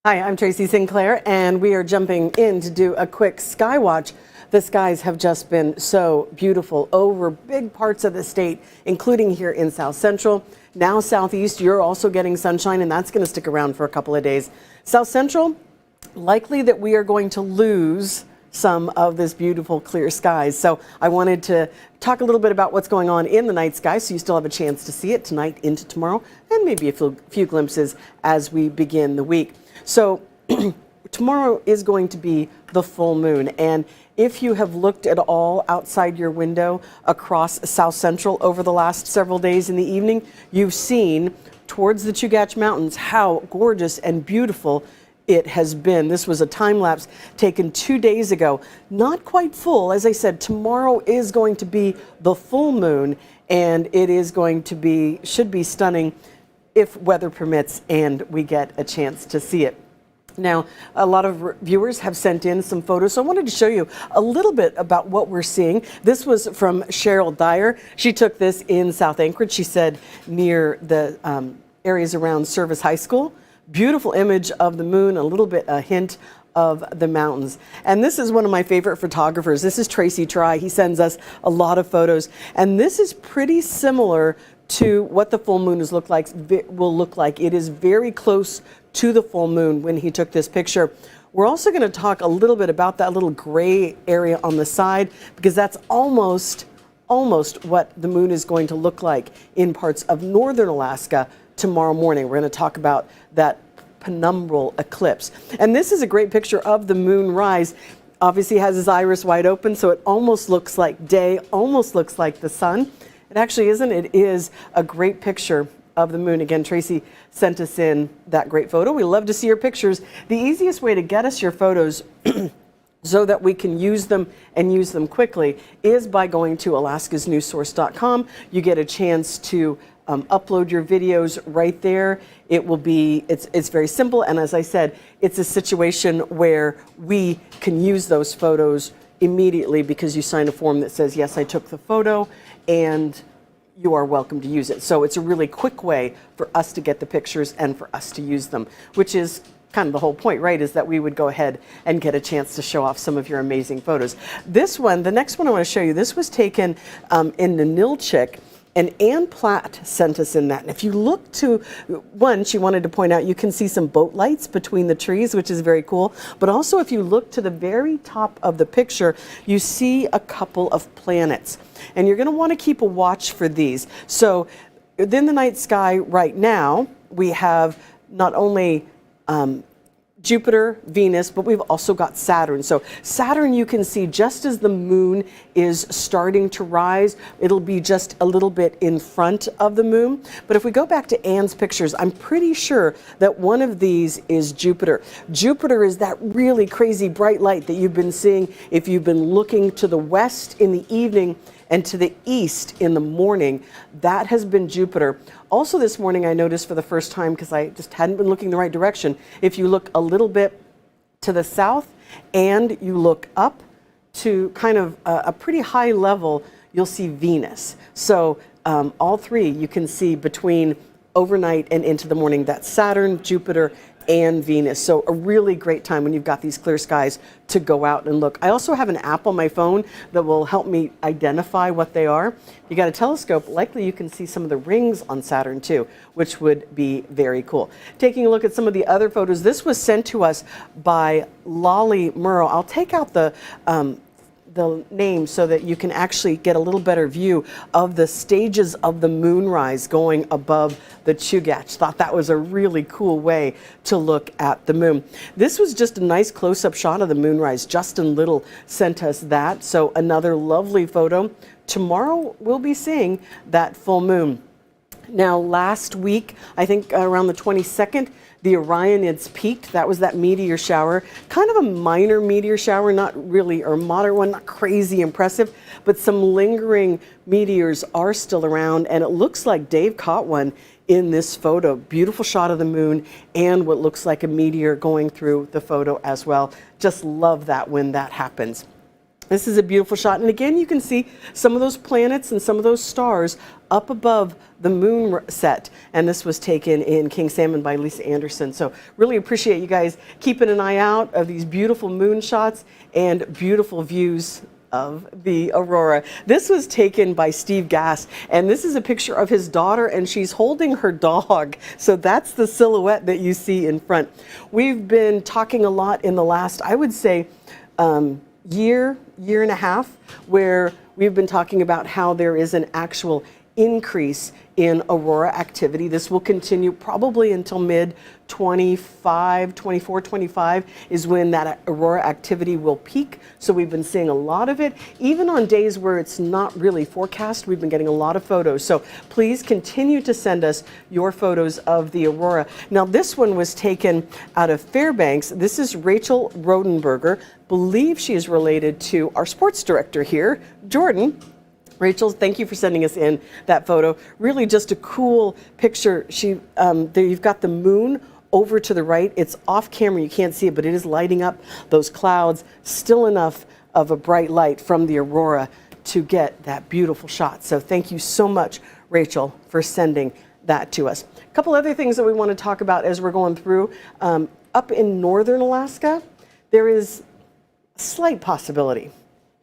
Hi, I'm Tracy Sinclair, and we are jumping in to do a quick sky watch. The skies have just been so beautiful over big parts of the state, including here in South Central. Now Southeast, you're also getting sunshine, and that's going to stick around for a couple of days. South Central, likely that we are going to lose some of this beautiful clear skies. So I wanted to talk a little bit about what's going on in the night sky so you still have a chance to see it tonight into tomorrow, and maybe a few glimpses as we begin the week. So tomorrow is going to be the full moon, and if you have looked at all outside your window across South Central over the last several days in the evening, you've seen towards the Chugach Mountains how gorgeous and beautiful it has been. This was a time lapse taken 2 days ago. Not quite full. As I said, tomorrow is going to be the full moon, and it is going to be, should be stunning if weather permits and we get a chance to see it. Now, a lot of viewers have sent in some photos, so I wanted to show you a little bit about what we're seeing. This was from Cheryl Dyer. She took this in South Anchorage, she said, near the areas around Service High School. Beautiful image of the moon, a little bit a hint of the mountains. And this is one of my favorite photographers. This is Tracy Try. He sends us a lot of photos, and this is pretty similar to what the full moon will look like. It is very close to the full moon when he took this picture. We're also going to talk a little bit about that little gray area on the side, because that's almost what the moon is going to look like in parts of northern Alaska tomorrow morning. We're going to talk about that penumbral eclipse. And this is a great picture of the moon rise. Obviously has his iris wide open, so it almost looks like day, almost looks like the sun. It actually isn't. It is a great picture of the moon. Again, Tracy sent us in that great photo. We love to see your pictures. The easiest way to get us your photos so that we can use them and use them quickly is by going to alaskasnewssource.com. You get a chance to upload your videos right there. It will be, it's very simple, and as I said, it's a situation where we can use those photos immediately because you sign a form that says, yes, I took the photo, and you are welcome to use it. So it's a really quick way for us to get the pictures and for us to use them, which is kind of the whole point, right, is that we would go ahead and get a chance to show off some of your amazing photos. This one, the next one I want to show you, this was taken in Ninilchik, and Ann Platt sent us in that. And if you look to one, she wanted to point out you can see some boat lights between the trees, which is very cool. But also if you look to the very top of the picture, you see a couple of planets. And you're going to want to keep a watch for these. So within the night sky right now, we have not only Jupiter, Venus, but we've also got Saturn. So Saturn you can see just as the moon is starting to rise, it'll be just a little bit in front of the moon. But if we go back to Anne's pictures, I'm pretty sure that one of these is Jupiter. Jupiter is that really crazy bright light that you've been seeing if you've been looking to the west in the evening and to the east in the morning. That has been Jupiter. Also this morning I noticed for the first time, because I just hadn't been looking the right direction, if you look a little bit to the south and you look up to kind of a pretty high level, you'll see Venus. So all three you can see between overnight and into the morning. That's Saturn, Jupiter, and Venus. So a really great time when you've got these clear skies to go out and look. I also have an app on my phone that will help me identify what they are. You got a telescope, likely you can see some of the rings on Saturn too, which would be very cool. Taking a look at some of the other photos, this was sent to us by Lolly Murrow. I'll take out the name so that you can actually get a little better view of the stages of the moonrise going above the Chugach. Thought that was a really cool way to look at the moon. This was just a nice close-up shot of the moonrise. Justin Little sent us that, so another lovely photo. Tomorrow we'll be seeing that full moon. Now last week, I think around the 22nd, the Orionids peaked. That was that meteor shower, kind of a minor meteor shower, not really, or moderate one, not crazy impressive, but some lingering meteors are still around, and it looks like Dave caught one in this photo. Beautiful shot of the moon and what looks like a meteor going through the photo as well. Just love that when that happens. This is a beautiful shot. And again, you can see some of those planets and some of those stars up above the moon set. And this was taken in King Salmon by Lisa Anderson. So really appreciate you guys keeping an eye out of these beautiful moon shots and beautiful views of the aurora. This was taken by Steve Gass, and this is a picture of his daughter, and she's holding her dog. So that's the silhouette that you see in front. We've been talking a lot in the last, I would say, year and a half, where we've been talking about how there is an actual increase in aurora activity. This will continue probably until mid 24, 25 is when that aurora activity will peak. So we've been seeing a lot of it. Even on days where it's not really forecast, we've been getting a lot of photos. So please continue to send us your photos of the aurora. Now this one was taken out of Fairbanks. This is Rachel Rodenberger. Believe she is related to our sports director here, Jordan. Rachel, thank you for sending us in that photo. Really just a cool picture. There you've got the moon over to the right. It's off camera, you can't see it, but it is lighting up those clouds. Still enough of a bright light from the aurora to get that beautiful shot. So thank you so much, Rachel, for sending that to us. A couple other things that we want to talk about as we're going through. Up in northern Alaska, there is a slight possibility.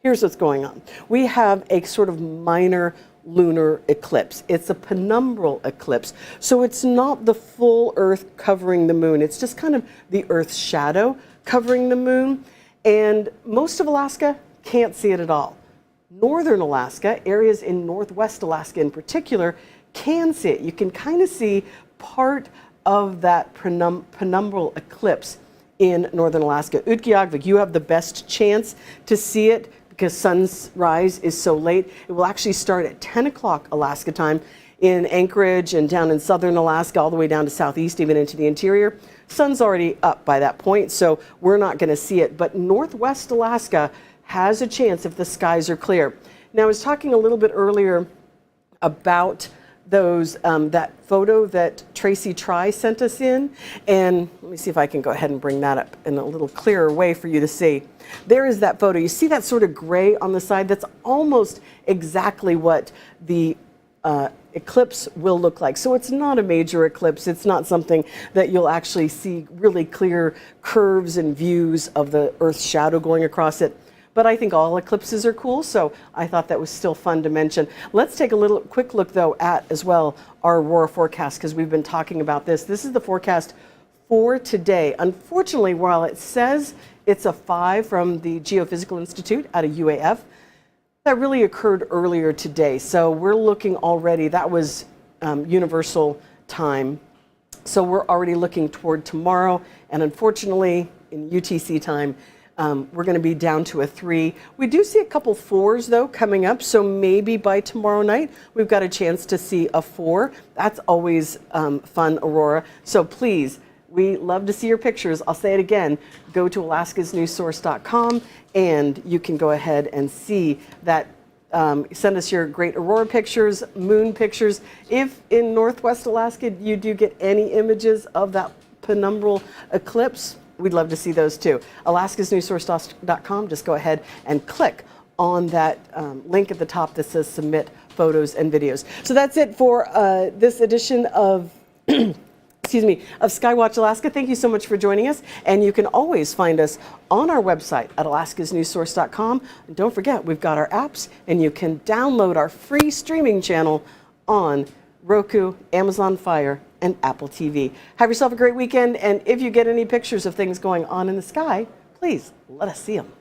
Here's what's going on. We have a sort of minor lunar eclipse. It's a penumbral eclipse. So it's not the full Earth covering the moon. It's just kind of the Earth's shadow covering the moon. And most of Alaska can't see it at all. Northern Alaska, areas in northwest Alaska in particular, can see it. You can kind of see part of that penumbral eclipse in northern Alaska. Utqiagvik, you have the best chance to see it because sunrise is so late. It will actually start at 10 o'clock Alaska time in Anchorage and down in southern Alaska, all the way down to southeast, even into the interior. Sun's already up by that point, so we're not going to see it. But northwest Alaska has a chance if the skies are clear. Now, I was talking a little bit earlier about those that photo that Tracy Try sent us in, and let me see if I can go ahead and bring that up in a little clearer way for you to see. There is that photo. You see that sort of gray on the side? That's almost exactly what the eclipse will look like. So it's not a major eclipse. It's not something that you'll actually see really clear curves and views of the Earth's shadow going across it. But I think all eclipses are cool, so I thought that was still fun to mention. Let's take a quick look, though, at as well our aurora forecast, because we've been talking about this. This is the forecast for today. Unfortunately, while it says it's a 5 from the Geophysical Institute out of UAF, that really occurred earlier today. So we're looking already, that was universal time. So we're already looking toward tomorrow, and unfortunately, in UTC time, we're going to be down to a 3. We do see a couple 4s, though, coming up. So maybe by tomorrow night, we've got a chance to see a 4. That's always fun, aurora. So please, we love to see your pictures. I'll say it again. Go to alaskasnewssource.com, and you can go ahead and see that. Send us your great aurora pictures, moon pictures. If in northwest Alaska you do get any images of that penumbral eclipse, we'd love to see those too. alaskasnewssource.com, just go ahead and click on that link at the top that says submit photos and videos. So that's it for this edition of excuse me, of Skywatch Alaska. Thank you so much for joining us, and you can always find us on our website at alaskasnewssource.com. And don't forget, we've got our apps, and you can download our free streaming channel on Roku, Amazon Fire, and Apple TV. Have yourself a great weekend, and if you get any pictures of things going on in the sky, please let us see them.